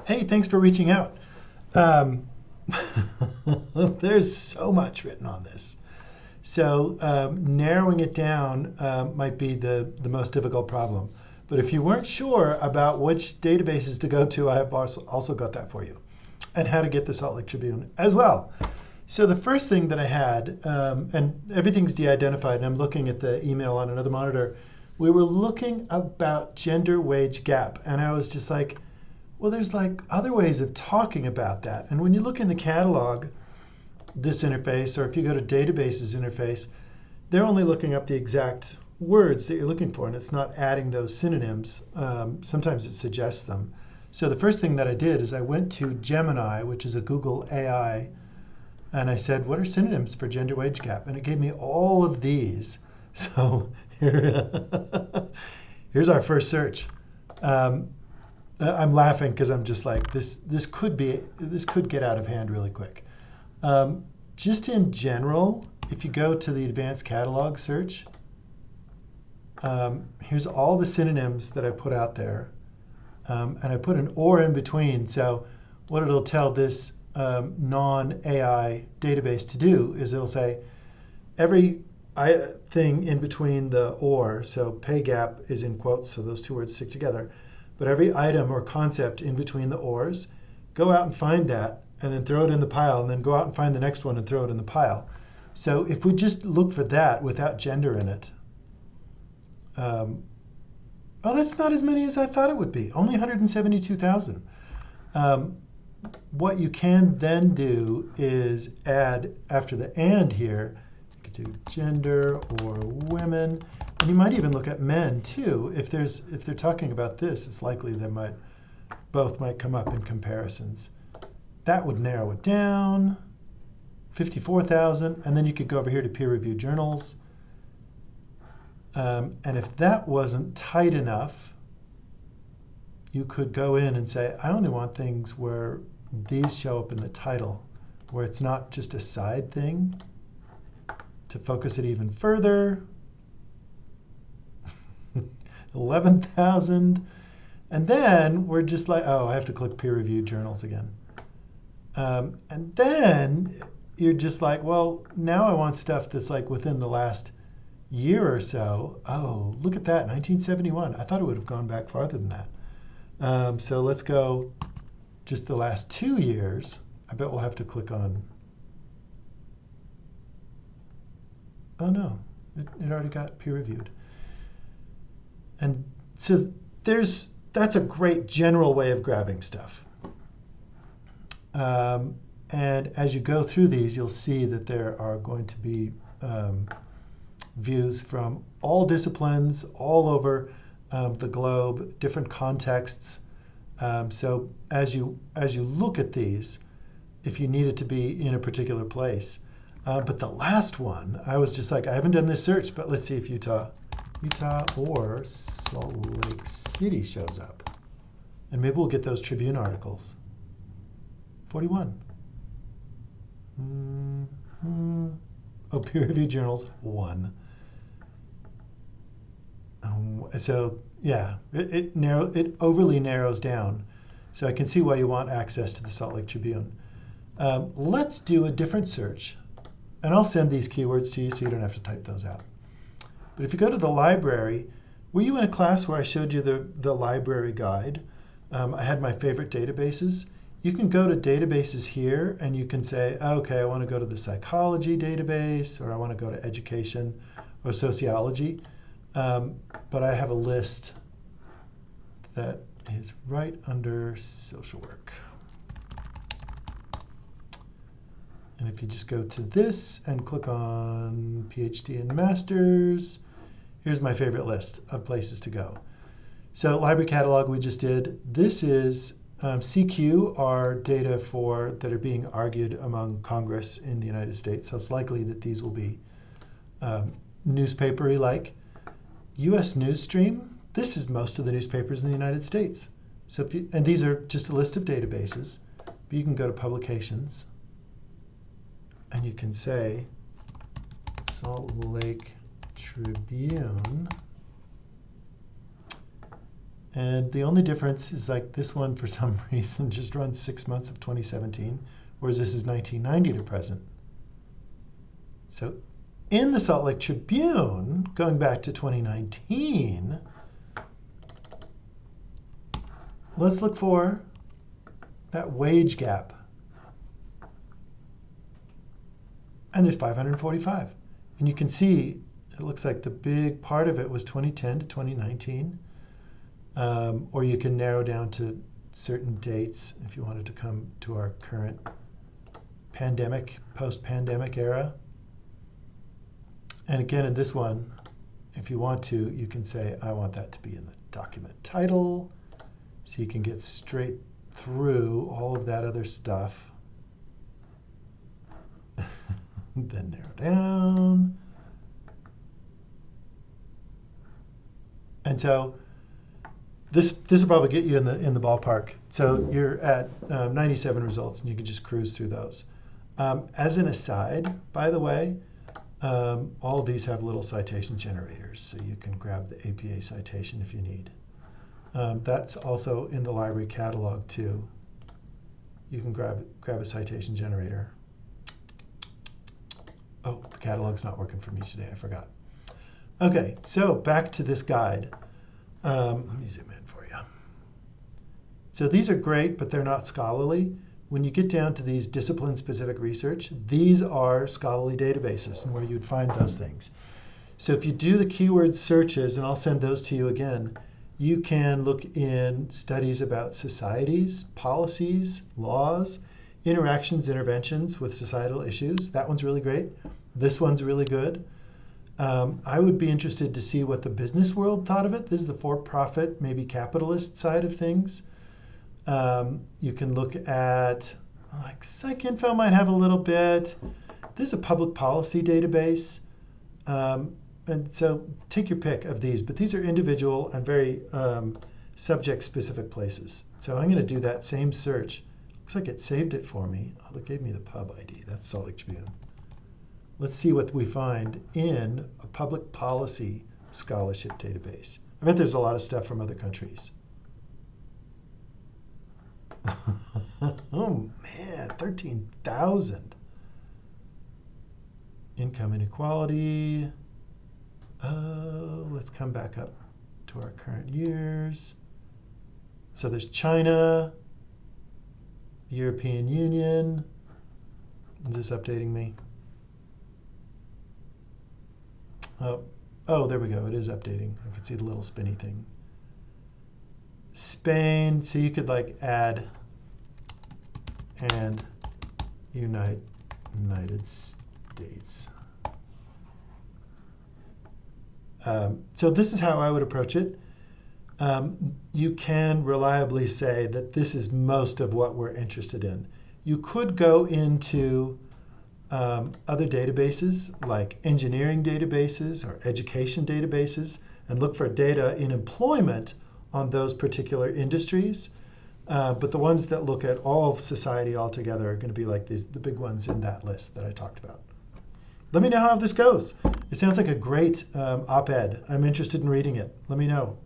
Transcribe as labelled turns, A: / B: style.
A: Hey, thanks for reaching out. Um, there's so much written on this. So narrowing it down might be the most difficult problem. But if you weren't sure about which databases to go to, I have also got that for you. And how to get the Salt Lake Tribune as well. So the first thing that I had, and everything's de-identified, and I'm looking at the email on another monitor, we were looking about gender wage gap. And I was just like, well, there's like other ways of talking about that. And when you look in the catalog, this interface, or if you go to databases interface, they're only looking up the exact words that you're looking for, and it's not adding those synonyms. Sometimes it suggests them. So the first thing that I did is I went to Gemini, which is a Google AI, and I said, what are synonyms for gender wage gap? And it gave me all of these. So here's our first search. Um, I'm laughing because I'm just like this could get out of hand really quick. Just in general, if you go to the advanced catalog search, here's all the synonyms that I put out there, and I put an or in between. So what it'll tell this non-AI database to do is it'll say every thing in between the or, so pay gap is in quotes, so those two words stick together. But every item or concept in between the ors, go out and find that, and then throw it in the pile, and then go out and find the next one and throw it in the pile. So if we just look for that without gender in it, oh, that's not as many as I thought it would be. Only 172,000. What you can then do is add, after the and here, you could do gender or women. And you might even look at men too. If they're talking about this, it's likely they both might come up in comparisons. That would narrow it down, 54,000. And then you could go over here to peer-reviewed journals. And if that wasn't tight enough, you could go in and say, I only want things where these show up in the title, where it's not just a side thing. To focus it even further, 11,000. And then we're just like, oh, I have to click peer-reviewed journals again. And then you're just like, well, now I want stuff that's like within the last year or so. Oh, look at that, 1971. I thought it would have gone back farther than that. So let's go just the last 2 years. I bet we'll have to click on. Oh no, it already got peer-reviewed. And so that's a great general way of grabbing stuff. And as you go through these, you'll see that there are going to be views from all disciplines, all over the globe, different contexts. So as you look at these, if you need it to be in a particular place. But the last one, I was just like, I haven't done this search, but let's see if Utah or Salt Lake City shows up. And maybe we'll get those Tribune articles. 41. Oh, peer-reviewed journals, 1. So yeah, it overly narrows down. So I can see why you want access to the Salt Lake Tribune. Let's do a different search. And I'll send these keywords to you so you don't have to type those out. But if you go to the library, were you in a class where I showed you the library guide? I had my favorite databases. You can go to databases here and you can say, okay, I want to go to the psychology database, or I want to go to education or sociology. But I have a list that is right under social work. And if you just go to this and click on PhD and Masters, here's my favorite list of places to go. So library catalog we just did. This is CQ are data that are being argued among Congress in the United States. So it's likely that these will be newspapery like. US Newsstream, this is most of the newspapers in the United States. So and these are just a list of databases, but you can go to publications and you can say Salt Lake Tribune, And the only difference is like this one, for some reason, just runs 6 months of 2017, whereas this is 1990 to present. So in the Salt Lake Tribune, going back to 2019, let's look for that wage gap. And there's 545. And you can see it looks like the big part of it was 2010 to 2019. Or you can narrow down to certain dates if you wanted to come to our current pandemic, post-pandemic era. And again, in this one, if you want to, you can say, I want that to be in the document title. So you can get straight through all of that other stuff. Then narrow down. And so this will probably get you in the ballpark. So you're at 97 results, and you can just cruise through those. As an aside, by the way, all of these have little citation generators, so you can grab the APA citation if you need. That's also in the library catalog too. You can grab a citation generator. Oh, the catalog's not working for me today, I forgot. Okay, so back to this guide. Let me zoom in for you. So these are great, but they're not scholarly. When you get down to these discipline-specific research, these are scholarly databases and where you'd find those things. So if you do the keyword searches, and I'll send those to you again, you can look in studies about societies, policies, laws, interactions, interventions with societal issues. That one's really great. This one's really good. I would be interested to see what the business world thought of it. This is the for-profit, maybe capitalist side of things. You can look at, like PsycInfo might have a little bit. This is a public policy database. And so take your pick of these, but these are individual and very subject-specific places. So I'm going to do that same search. Looks like it saved it for me. Oh, it gave me the pub ID. That's Salt Lake Tribune. Let's see what we find in a public policy scholarship database. I bet there's a lot of stuff from other countries. Oh man, 13,000. Income inequality. Let's come back up to our current years. So there's China, the European Union. Is this updating me? Oh, there we go. It is updating. I can see the little spinny thing. Spain. So you could like add and United States. So this is how I would approach it. You can reliably say that this is most of what we're interested in. You could go into other databases like engineering databases or education databases and look for data in employment on those particular industries. But the ones that look at all of society altogether are going to be like the big ones in that list that I talked about. Let me know how this goes. It sounds like a great op-ed. I'm interested in reading it. Let me know.